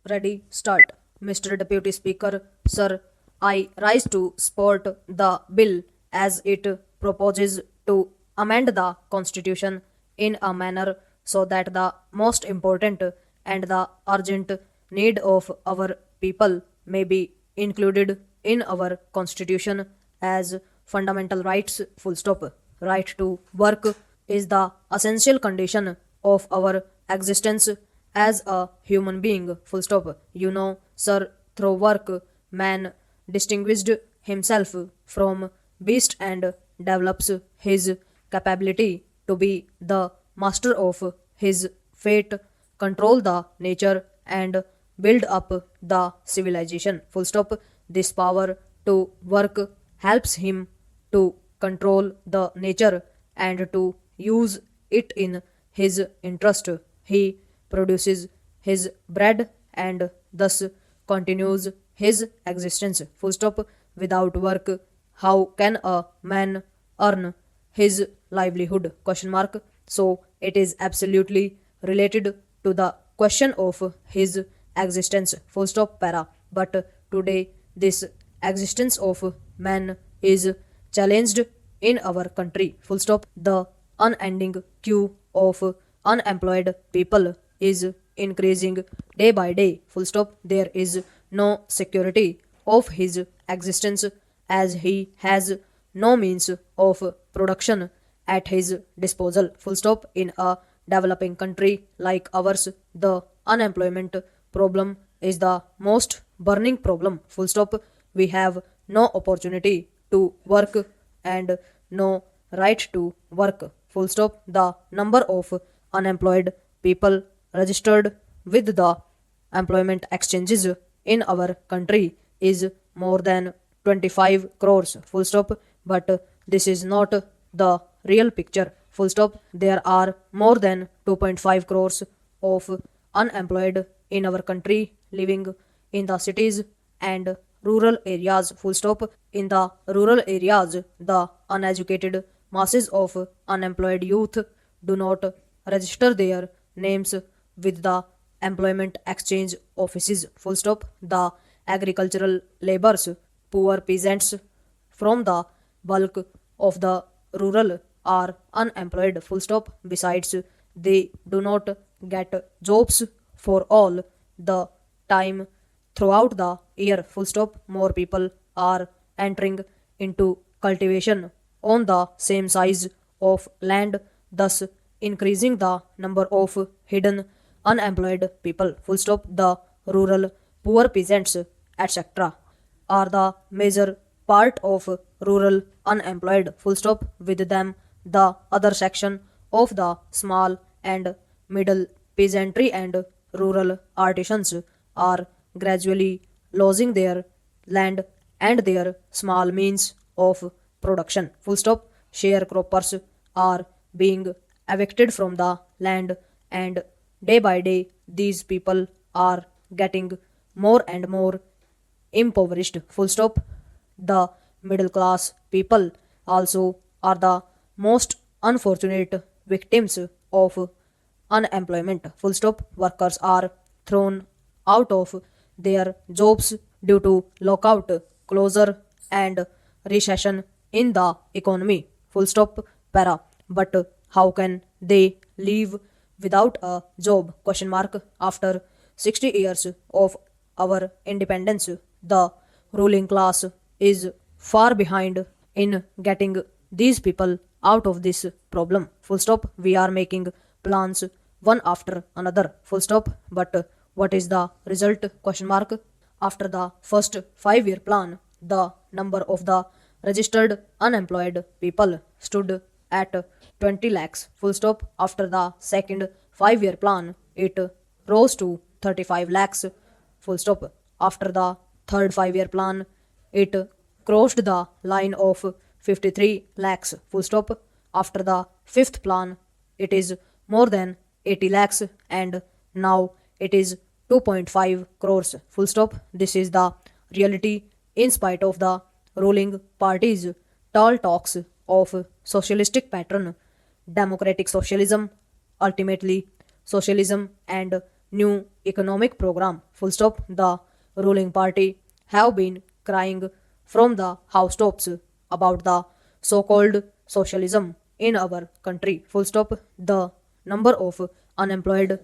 Ready, start. Mr. Deputy Speaker, Sir, I rise to support the bill as it proposes to amend the Constitution in a manner so that the most important and the urgent need of our people may be included in our Constitution as fundamental rights. Full stop. Right to work is the essential condition of our existence as a human being. Full stop. You know, sir, through work, man distinguished himself from beast and develops his capability to be the master of his fate, control the nature, and build up the civilization. Full stop. This power to work helps him to control the nature and to use it in his interest. He produces his bread and thus continues his existence. Full stop. Without work, how can a man earn his livelihood? Question mark. So it is absolutely related to the question of his existence. Full stop. Para. But today this existence of man is challenged in our country. Full stop. The unending queue of unemployed people is increasing day by day. Full stop. There is no security of his existence as he has no means of production at his disposal. Full stop. In a developing country like ours, the unemployment problem is the most burning problem. Full stop. We have no opportunity to work and no right to work. Full stop. The number of unemployed people registered with the employment exchanges in our country is more than 25 crores. Full stop. But this is not the real picture. Full stop. There are more than 2.5 crores of unemployed in our country living in the cities and rural areas. Full stop. In the rural areas, the uneducated masses of unemployed youth do not register their names with the employment exchange offices. Full stop. The agricultural laborers, poor peasants from the bulk of the rural are unemployed. Full stop. Besides, they do not get jobs for all the time throughout the year. Full stop. More people are entering into cultivation on the same size of land, thus increasing the number of hidden unemployed people. Full stop. The rural poor peasants, etc., are the major part of rural unemployed. Full stop. With them, the other section of the small and middle peasantry and rural artisans are gradually losing their land and their small means of production. Full stop. Sharecroppers are being evicted from the land, and day by day these people are getting more and more impoverished. Full stop. The middle class people also are the most unfortunate victims of unemployment. Full stop. Workers are thrown out of their jobs due to lockout, closure, and recession in the economy. Full stop. Para. But how can they live without a job? Question mark. After 60 years of our independence, the ruling class is far behind in getting these people out of this problem. Full stop. We are making plans one after another. Full stop. But what is the result? Question mark. After the first 5-year plan, the number of the registered unemployed people stood at 20 lakhs. Full stop. After the second 5-year plan, it rose to 35 lakhs. Full stop. After the third 5-year plan, it crossed the line of 53 lakhs. Full stop. After the fifth plan, it is more than 80 lakhs, and now it is 2.5 crores. Full stop. This is the reality in spite of the ruling party's tall talks of socialistic pattern, democratic socialism, ultimately socialism, and new economic program. Full stop. The ruling party have been crying from the housetops about the so-called socialism in our country. Full stop. The number of unemployed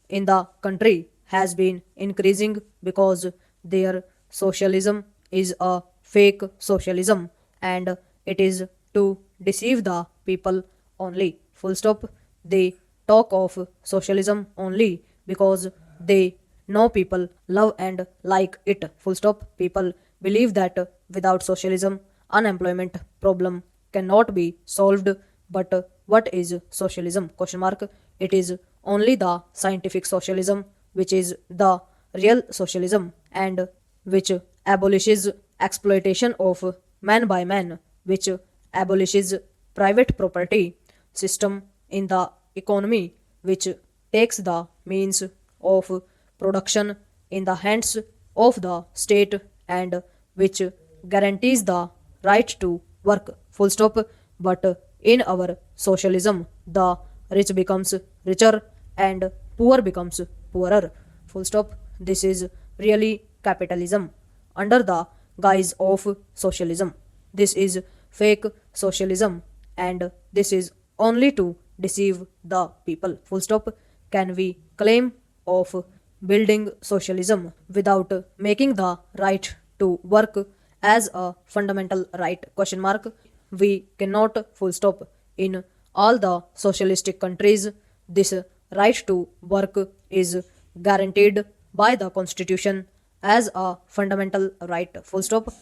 in the country has been increasing because their socialism is a fake socialism and it is to deceive the people only. Full stop. They talk of socialism only because they know people love and like it. Full stop. People believe that without socialism, unemployment problem cannot be solved. But what is socialism? Question mark. It is only the scientific socialism which is the real socialism and which abolishes exploitation of man by man, which abolishes private property system in the economy, which takes the means of production in the hands of the state and which guarantees the right to work. Full stop. But in our socialism, the rich becomes richer and poor becomes poorer. Full stop. This is really capitalism under the guise of socialism. This is fake socialism and this is only to deceive the people. Full stop. Can we claim of building socialism without making the right to work as a fundamental right? Question mark. We cannot. Full stop. In all the socialistic countries, this right to work is guaranteed by the constitution as a fundamental right. Full stop.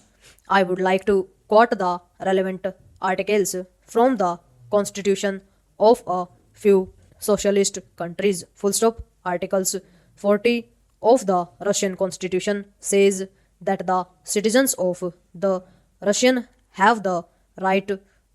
I would like to quote the relevant articles from the constitution of a few socialist countries. Full stop. Articles 40 of the Russian constitution says that the citizens of the Russian have the right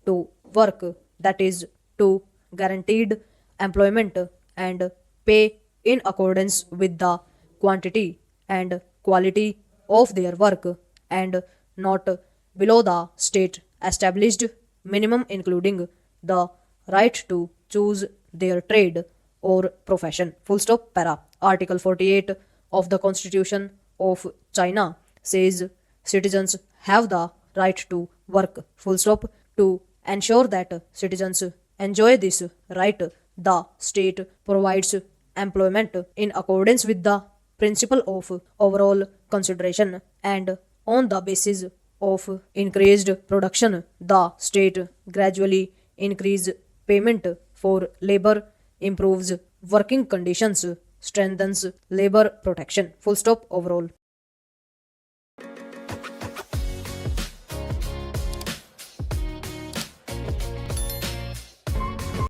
to work, that is to guaranteed employment and pay in accordance with the quantity and quality of their work and not below the state established minimum, including the right to choose their trade or profession. Full stop. Para. Article 48 of the Constitution of China says citizens have the right to work. Full stop. To ensure that citizens enjoy this right, the state provides employment in accordance with the principle of overall consideration and on the basis of increased production, the state gradually increase payment for labor, improves working conditions, strengthens labor protection. Full stop. Overall.